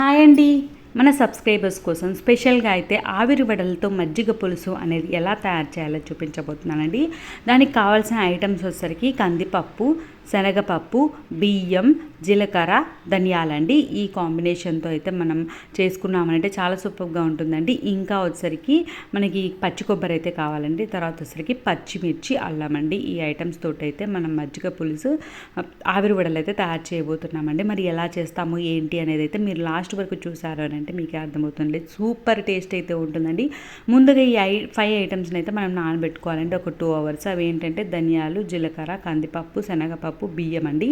Hi అండి. మన subscribers కోసం స్పెషల్గా అయితే ఆవిరి వడలతో మజ్జిగ పులుసు అనేది ఎలా తయారు చేయాలో చూపించబోతున్నానండి. దానికి కావాల్సిన ఐటమ్స్ వచ్చేసరికి కందిపప్పు, శనగపప్పు, బియ్యం, జీలకర్ర, ధనియాలండి. ఈ కాంబినేషన్తో అయితే మనం చేసుకున్నామంటే చాలా సూపర్గా ఉంటుందండి. ఇంకా వచ్చేసరికి మనకి పచ్చి కొబ్బరి అయితే కావాలండి. తర్వాత వచ్చేసరికి పచ్చిమిర్చి, అల్లం అండి. ఈ ఐటమ్స్ తోటి అయితే మనం మజ్జిగ పులుసు ఆవిరి వడలు అయితే తయారు చేయబోతున్నామండి. మరి ఎలా చేస్తాము ఏంటి అనేది అయితే మీరు లాస్ట్ వరకు చూసారు అని అంటే మీకే అర్థమవుతుంది. సూపర్ టేస్ట్ అయితే ఉంటుందండి. ముందుగా ఈ 5 ఐటమ్స్ని అయితే మనం నానబెట్టుకోవాలండి ఒక 2 అవర్స్. అవి ఏంటంటే ధనియాలు, జీలకర్ర, కందిపప్పు, శనగపప్పు, బియ్యం అండి.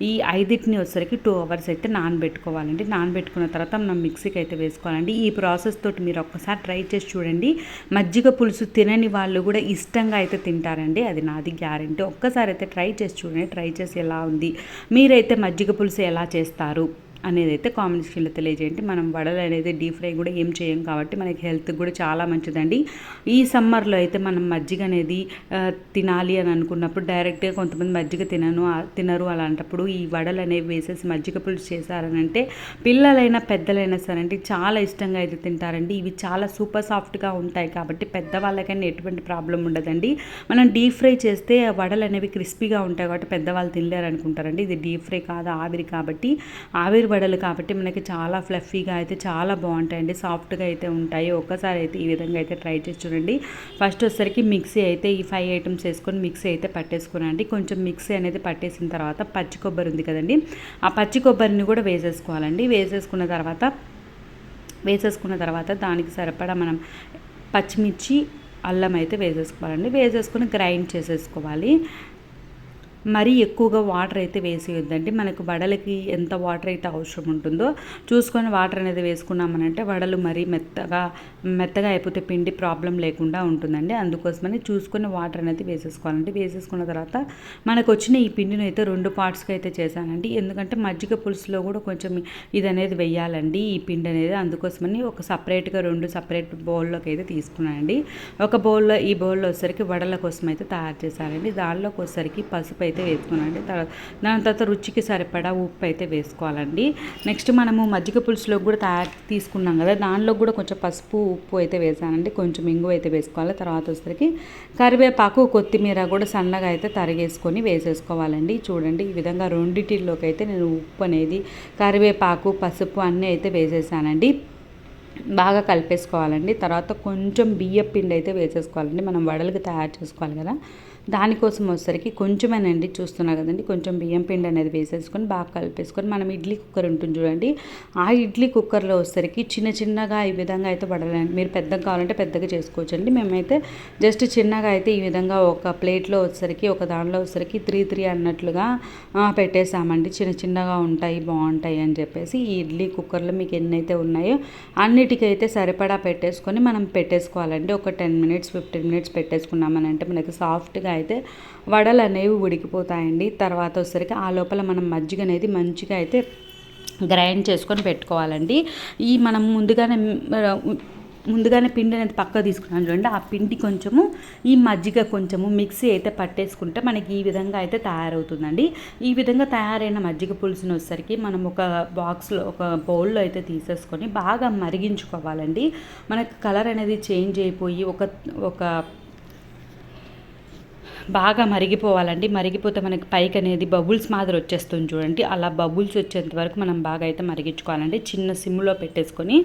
ఈ 5టిని వచ్చేసరికి 2 అవర్స్ అయితే నానబెట్టుకోవాలండి. నానబెట్టుకున్న తర్వాత మనం మిక్సీకి అయితే వేసుకోవాలండి. ఈ ప్రాసెస్ తోటి మీరు ఒక్కసారి ట్రై చేసి చూడండి. మజ్జిగ పులుసు తినని వాళ్ళు కూడా ఇష్టంగా అయితే తింటారండి. అది నాది గ్యారెంటీ. ఒక్కసారి అయితే ట్రై చేసి చూడండి. ట్రై చేసి ఎలా ఉంది, మీరైతే మజ్జిగ పులుసు ఎలా చేస్తారు అనేది అయితే కామెంట్ సెక్షన్లో తెలియజేయండి. మనం వడలు అనేది డీప్ ఫ్రై కూడా ఏం చేయం కాబట్టి మనకి హెల్త్కి కూడా చాలా మంచిదండి. ఈ సమ్మర్లో అయితే మనం మజ్జిగ అనేది తినాలి అని అనుకున్నప్పుడు డైరెక్ట్గా కొంతమంది మజ్జిగ తినరు అలాంటప్పుడు ఈ వడలు అనేవి వేసేసి మజ్జిగ పులుసు చేశారనంటే పిల్లలైనా పెద్దలైనా సరే అంటే చాలా ఇష్టంగా అయితే తింటారండి. ఇవి చాలా సూపర్ సాఫ్ట్గా ఉంటాయి కాబట్టి పెద్దవాళ్ళకైనా ఎటువంటి ప్రాబ్లం ఉండదండి. మనం డీప్ ఫ్రై చేస్తే వడలు అనేవి క్రిస్పీగా ఉంటాయి కాబట్టి పెద్దవాళ్ళు తినలేరు అనుకుంటారండి. ఇది డీప్ ఫ్రై కాదు, ఆవిరి కాబట్టి ఆవిరి వడలు కాబట్టి మనకి చాలా ఫ్లఫీగా అయితే చాలా బాగుంటాయండి. సాఫ్ట్గా అయితే ఉంటాయి. ఒక్కసారి అయితే ఈ విధంగా అయితే ట్రై చేసి చూడండి. ఫస్ట్ వచ్చేసరికి మిక్సీ అయితే ఈ 5 ఐటమ్స్ వేసుకొని మిక్సీ అయితే పట్టేసుకునండి. కొంచెం మిక్సీ అనేది పట్టేసిన తర్వాత పచ్చి కొబ్బరి ఉంది కదండి, ఆ పచ్చి కొబ్బరిని కూడా వేసేసుకోవాలండి. వేసేసుకున్న తర్వాత దానికి సరిపడా మనం పచ్చిమిర్చి, అల్లం అయితే వేసేసుకోవాలండి. వేసేసుకొని గ్రైండ్ చేసేసుకోవాలి. మరీ ఎక్కువగా వాటర్ అయితే వేసేయొద్దండి. మనకు వడలకి ఎంత వాటర్ అయితే అవసరం ఉంటుందో చూసుకొని వాటర్ అనేది వేసుకున్నామనంటే వడలు మరీ మెత్తగా అయిపోతే పిండి ప్రాబ్లం లేకుండా ఉంటుందండి. అందుకోసమని చూసుకొని వాటర్ అనేది వేసేసుకోవాలండి. వేసేసుకున్న తర్వాత మనకు వచ్చిన ఈ పిండిని అయితే 2 పార్ట్స్కి అయితే చేశానండి. ఎందుకంటే మజ్జిగ పులుసులో కూడా కొంచెం ఇది అనేది వేయాలండి ఈ పిండి అనేది. అందుకోసమని ఒక సపరేట్గా 2 సపరేట్ బౌల్లోకి అయితే తీసుకున్నానండి. ఒక బౌల్లో ఈ బౌల్లో వచ్చేసరికి వడల కోసం అయితే తయారు చేశానండి. దానిలోకి వచ్చేసరికి పసుపు అయితే వేసుకోవాలండి. దాని తర్వాత రుచికి సరిపడా ఉప్పు అయితే వేసుకోవాలండి. నెక్స్ట్ మనము మజ్జిగ పులుసులో కూడా తీసుకున్నాం కదా, దానిలో కూడా కొంచెం పసుపు, ఉప్పు అయితే వేసానండి. కొంచెం ఇంగువ అయితే వేసుకోవాలి. తర్వాత వచ్చేసరికి కరివేపాకు, కొత్తిమీర కూడా సన్నగా అయితే తరిగేసుకొని వేసేసుకోవాలండి. చూడండి ఈ విధంగా రెండిటిల్లోకి అయితే నేను ఉప్పు అనేది, కరివేపాకు, పసుపు అన్నీ అయితే వేసేసానండి. బాగా కలిపేసుకోవాలండి. తర్వాత కొంచెం బియ్యం పిండి అయితే వేసేసుకోవాలండి. మనం వడలకి తయారు చేసుకోవాలి కదా, దానికోసం వచ్చేసరికి కొంచెమేనండి. చూస్తున్నారు కదండి, కొంచెం బియ్యం పిండి అనేది వేసేసుకొని బాగా కలిపేసుకొని మనం ఇడ్లీ కుక్కర్ ఉంటుంది చూడండి, ఆ ఇడ్లీ కుక్కర్లో వచ్చేసరికి చిన్నగా ఈ విధంగా అయితే వడలండి. మీరు పెద్దగా కావాలంటే పెద్దగా చేసుకోవచ్చండి. మేమైతే జస్ట్ చిన్నగా అయితే ఈ విధంగా ఒక ప్లేట్లో వచ్చేసరికి ఒక దానిలో వచ్చేసరికి 3 అన్నట్లుగా పెట్టేసామండి. చిన్నగా ఉంటాయి, బాగుంటాయి అని చెప్పేసి ఈ ఇడ్లీ కుక్కర్లో మీకు ఎన్నైతే ఉన్నాయో అన్నిటికైతే సరిపడా పెట్టేసుకొని మనం పెట్టేసుకోవాలండి. ఒక 10 మినిట్స్ 15 మినిట్స్ పెట్టేసుకున్నామని అంటే మనకి సాఫ్ట్గా అయితే వడలు అనేవి ఉడికిపోతాయండి. తర్వాత వచ్చేసరికి ఆ లోపల మనం మజ్జిగ అనేది మంచిగా అయితే గ్రైండ్ చేసుకొని పెట్టుకోవాలండి. ఈ మనం ముందుగానే పిండి అనేది పక్క తీసుకున్నాను చూడండి, ఆ పిండి కొంచెము ఈ మజ్జిగ కొంచెము మిక్సీ అయితే పట్టేసుకుంటే మనకి ఈ విధంగా అయితే తయారవుతుందండి. ఈ విధంగా తయారైన మజ్జిగ పులుసుని వచ్చేసరికి మనం ఒక బాక్స్లో ఒక బౌల్లో అయితే తీసేసుకొని బాగా మరిగించుకోవాలండి. మనకి కలర్ అనేది చేంజ్ అయిపోయి ఒక బాగా మరిగిపోవాలండి. మరిగిపోతే మనకి పైకి అనేది బబుల్స్ మాదిరి వచ్చేస్తుంది చూడండి. అలా బబుల్స్ వచ్చేంత వరకు మనం బాగా అయితే మరిగించుకోవాలండి. చిన్న సిమ్లో పెట్టేసుకొని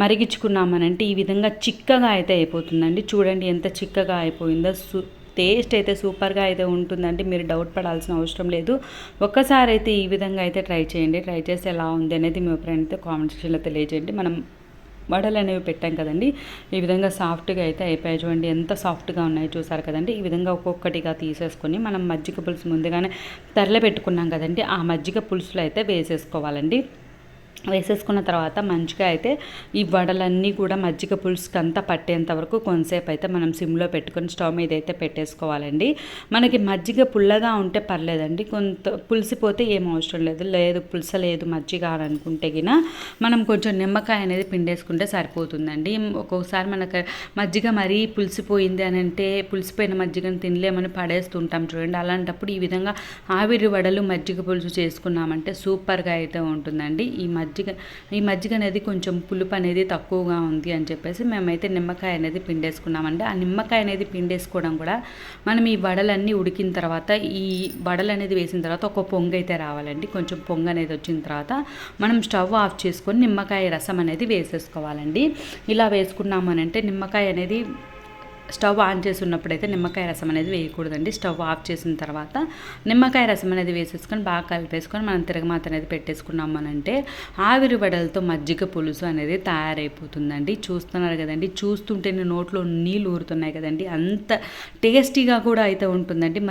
మరిగించుకున్నామనంటే ఈ విధంగా చిక్కగా అయితే అయిపోతుందండి. చూడండి ఎంత చిక్కగా అయిపోయిందో. టేస్ట్ అయితే సూపర్గా అయితే ఉంటుందండి. మీరు డౌట్ పడాల్సిన అవసరం లేదు. ఒక్కసారి అయితే ఈ విధంగా అయితే ట్రై చేయండి. ట్రై చేసి ఎలా ఉంది అనేది మీ ఫ్రెండ్తో కామెంట్ సెక్షన్లో తెలియజేయండి. మనం వడలు అనేవి పెట్టాం కదండి, ఈ విధంగా సాఫ్ట్గా అయితే అయిపోయాయి. చూడండి ఎంత సాఫ్ట్గా ఉన్నాయో చూసారు కదండి. ఈ విధంగా ఒక్కొక్కటిగా తీసేసుకొని మనం మజ్జిగ పులుసు ముందుగానే పెట్టుకున్నాం కదండి, ఆ మజ్జిగ పులుసులో అయితే వేసేసుకోవాలండి. వేసేసుకున్న తర్వాత మంచిగా అయితే ఈ వడలన్నీ కూడా మజ్జిగ పులుసుకి అంతా పట్టేంత వరకు కొంతసేపు అయితే మనం సిమ్లో పెట్టుకొని స్టవ్ మీద అయితే పెట్టేసుకోవాలండి. మనకి మజ్జిగ పుల్లగా ఉంటే పర్లేదండి, కొంత పులిసిపోతే ఏం అవసరం లేదు పులుసలేదు మజ్జిగ అని అనుకుంటే గిన మనం కొంచెం నిమ్మకాయ అనేది పిండేసుకుంటే సరిపోతుందండి. ఒక్కొక్కసారి మనకు మజ్జిగ మరీ పులిసిపోయింది అని అంటే పులిసిపోయిన మజ్జిగను తినలేమని పడేస్తుంటాం చూడండి. అలాంటప్పుడు ఈ విధంగా ఆవిరి వడలు మజ్జిగ పులుసు చేసుకున్నామంటే సూపర్గా అయితే ఉంటుందండి. ఈ ఈ మజ్జిగ అనేది కొంచెం పులుపు అనేది తక్కువగా ఉంది అని చెప్పేసి మేమైతే నిమ్మకాయ అనేది పిండేసుకున్నామండి. ఆ నిమ్మకాయ అనేది పిండేసుకోవడం కూడా మనం ఈ వడలన్నీ ఉడికిన తర్వాత ఈ వడలు అనేది వేసిన తర్వాత ఒక పొంగు అయితే రావాలండి. కొంచెం పొంగు అనేది వచ్చిన తర్వాత మనం స్టవ్ ఆఫ్ చేసుకొని నిమ్మకాయ రసం అనేది వేసేసుకోవాలండి. ఇలా వేసుకున్నామనంటే నిమ్మకాయ అనేది స్టవ్ ఆన్ చేసి ఉన్నప్పుడైతే నిమ్మకాయ రసం అనేది వేయకూడదండి. స్టవ్ ఆఫ్ చేసిన తర్వాత నిమ్మకాయ రసం అనేది వేసేసుకొని బాగా కలిపేసుకొని మనం తిరగమాత అనేది పెట్టేసుకున్నామనంటే ఆవిరి వడలతో మజ్జిగ పులుసు అనేది తయారైపోతుందండి. చూస్తున్నారు కదండి, చూస్తుంటేనే నోట్లో నీళ్ళు ఊరుతున్నాయి కదండి, అంత టేస్టీగా కూడా అయితే ఉంటుందండి.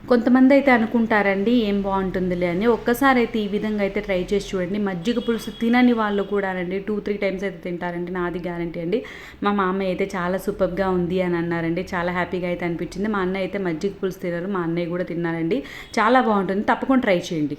కొంతమంది అయితే అనుకుంటారండి ఏం బాగుంటుందిలే అని. ఒక్కసారి అయితే ఈ విధంగా అయితే ట్రై చేసి చూడండి. మజ్జిగ పులుసు తినని వాళ్ళు కూడా అండి 2-3 టైమ్స్ అయితే తింటారండి, నాది గ్యారంటీ అండి. మా మామయ్య అయితే చాలా సూపర్గా ఉంది అని అన్నారండి. చాలా హ్యాపీగా అయితే అనిపించింది. మా అన్నయ్య అయితే మజ్జిగ పులుసు తినరు, మా అన్నయ్య కూడా తిన్నారండి. చాలా బాగుంటుంది, తప్పకుండా ట్రై చేయండి.